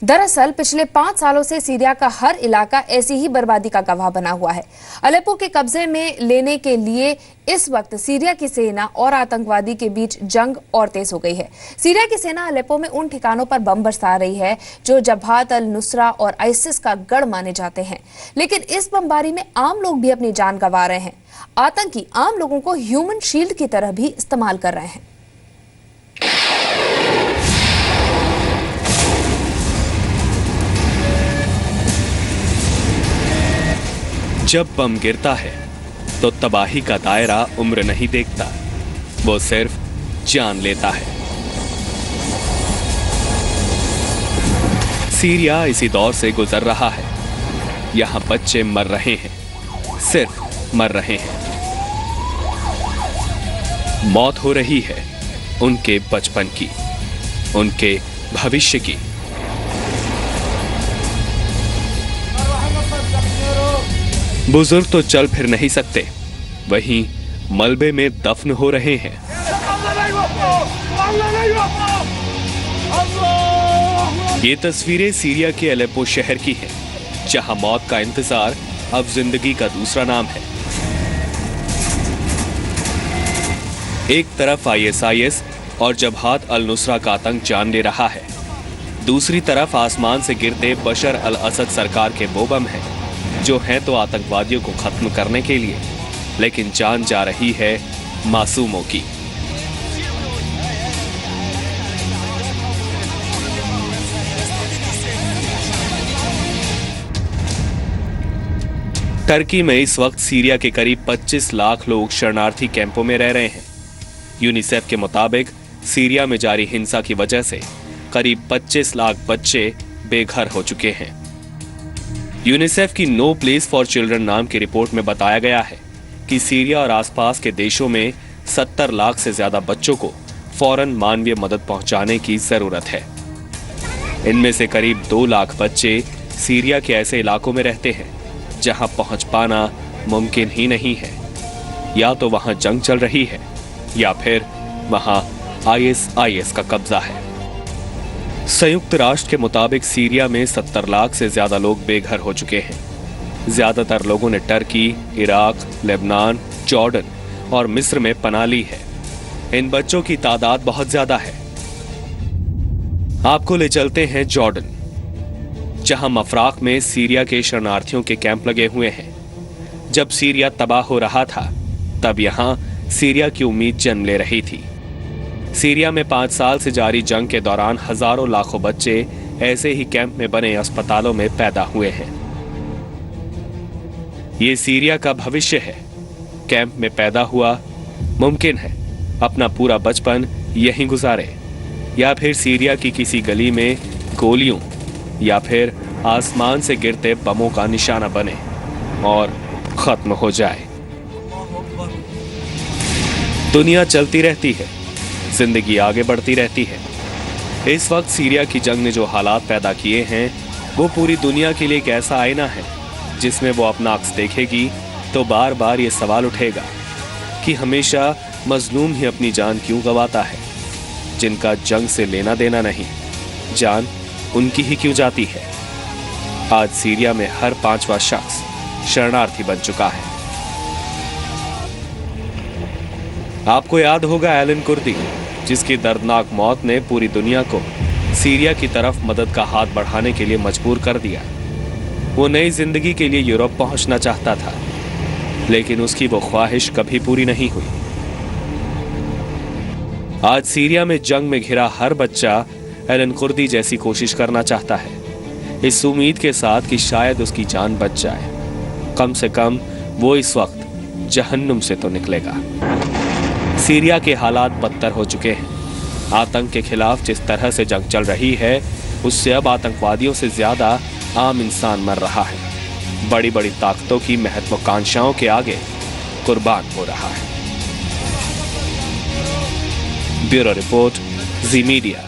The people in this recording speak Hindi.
दरअसल पिछले 5 सालों से सीरिया का हर इलाका ऐसी ही बर्बादी का गवाह बना हुआ है। अलेप्पो के कब्जे में लेने के लिए इस वक्त सीरिया की सेना और आतंकवादी के बीच जंग और तेज हो गई है। सीरिया की सेना अलेप्पो में उन ठिकानों पर बम बरसा रही है जो जबहात अल नुसरा और आइसिस का गढ़ माने जाते हैं, लेकिन इस बमबारी में आम लोग भी अपनी जान गंवा रहे हैं। आतंकी आम लोगों को ह्यूमन शील्ड की तरह भी इस्तेमाल कर रहे हैं। जब बम गिरता है तो तबाही का दायरा उम्र नहीं देखता, वो सिर्फ जान लेता है। सीरिया इसी दौर से गुजर रहा है। यहां बच्चे मर रहे हैं, सिर्फ मर रहे हैं। मौत हो रही है उनके बचपन की, उनके भविष्य की। बुजुर्ग तो चल फिर नहीं सकते, वहीं मलबे में दफन हो रहे हैं। ये तस्वीरें सीरिया के अलेप्पो शहर की हैं, जहां मौत का इंतजार अब जिंदगी का दूसरा नाम है। एक तरफ आईएसआईएस और जबहात अल नुसरा का आतंक जान ले रहा है, दूसरी तरफ आसमान से गिरते बशर अल असद सरकार के वो बम हैं जो हैं तो आतंकवादियों को खत्म करने के लिए, लेकिन जान जा रही है मासूमों की। टर्की में इस वक्त सीरिया के करीब 25 लाख लोग शरणार्थी कैंपों में रह रहे हैं। यूनिसेफ के मुताबिक सीरिया में जारी हिंसा की वजह से करीब 25 लाख बच्चे बेघर हो चुके हैं। यूनिसेफ की नो प्लेस फॉर चिल्ड्रन नाम की रिपोर्ट में बताया गया है कि सीरिया और आसपास के देशों में 70 लाख से ज्यादा बच्चों को फौरन मानवीय मदद पहुंचाने की जरूरत है। इनमें से करीब 2 लाख बच्चे सीरिया के ऐसे इलाकों में रहते हैं जहां पहुंच पाना मुमकिन ही नहीं है। या तो वहां जंग चल रही है या फिर वहां आईएसआईएस का कब्जा है। संयुक्त राष्ट्र के मुताबिक सीरिया में 70 लाख से ज्यादा लोग बेघर हो चुके हैं। ज्यादातर लोगों ने टर्की, इराक, लेबनान, जॉर्डन और मिस्र में पनाह ली है। इन बच्चों की तादाद बहुत ज्यादा है। आपको ले चलते हैं जॉर्डन, जहां मफराक में सीरिया के शरणार्थियों के कैंप लगे हुए हैं। जब सीरिया तबाह हो रहा था, तब यहां सीरिया की उम्मीद जन्म ले रही थी। सीरिया में 5 साल से जारी जंग के दौरान हजारों लाखों बच्चे ऐसे ही कैंप में बने अस्पतालों में पैदा हुए हैं। ये सीरिया का भविष्य है। कैंप में पैदा हुआ, मुमकिन है अपना पूरा बचपन यहीं गुजारे, या फिर सीरिया की किसी गली में गोलियों या फिर आसमान से गिरते बमों का निशाना बने और खत्म हो जाए। दुनिया चलती रहती है, जिंदगी आगे बढ़ती रहती है। इस वक्त सीरिया की जंग ने जो हालात पैदा किए हैं, वो पूरी दुनिया के लिए एक ऐसा आईना है जिसमें वो अपना अक्स देखेगी तो बार बार ये सवाल उठेगा कि हमेशा मजलूम ही अपनी जान क्यों गंवाता है। जिनका जंग से लेना देना नहीं, जान उनकी ही क्यों जाती है। आज सीरिया में हर 5वां शख्स शरणार्थी बन चुका है। आपको याद होगा एलन कुर्दी, जिसकी दर्दनाक मौत ने पूरी दुनिया को सीरिया की तरफ मदद का हाथ बढ़ाने के लिए मजबूर कर दिया। वो नई जिंदगी के लिए यूरोप पहुंचना चाहता था, लेकिन उसकी वो ख्वाहिश कभी पूरी नहीं हुई। आज सीरिया में जंग में घिरा हर बच्चा एलन कुर्दी जैसी कोशिश करना चाहता है, इस उम्मीद के साथ कि शायद उसकी जान बच जाए। कम से कम वो इस वक्त जहन्नुम से तो निकलेगा। सीरिया के हालात बदतर हो चुके हैं। आतंक के खिलाफ जिस तरह से जंग चल रही है, उससे अब आतंकवादियों से ज्यादा आम इंसान मर रहा है। बड़ी बड़ी ताकतों की महत्वाकांक्षाओं के आगे कुर्बान हो रहा है। ब्यूरो रिपोर्ट, जी मीडिया।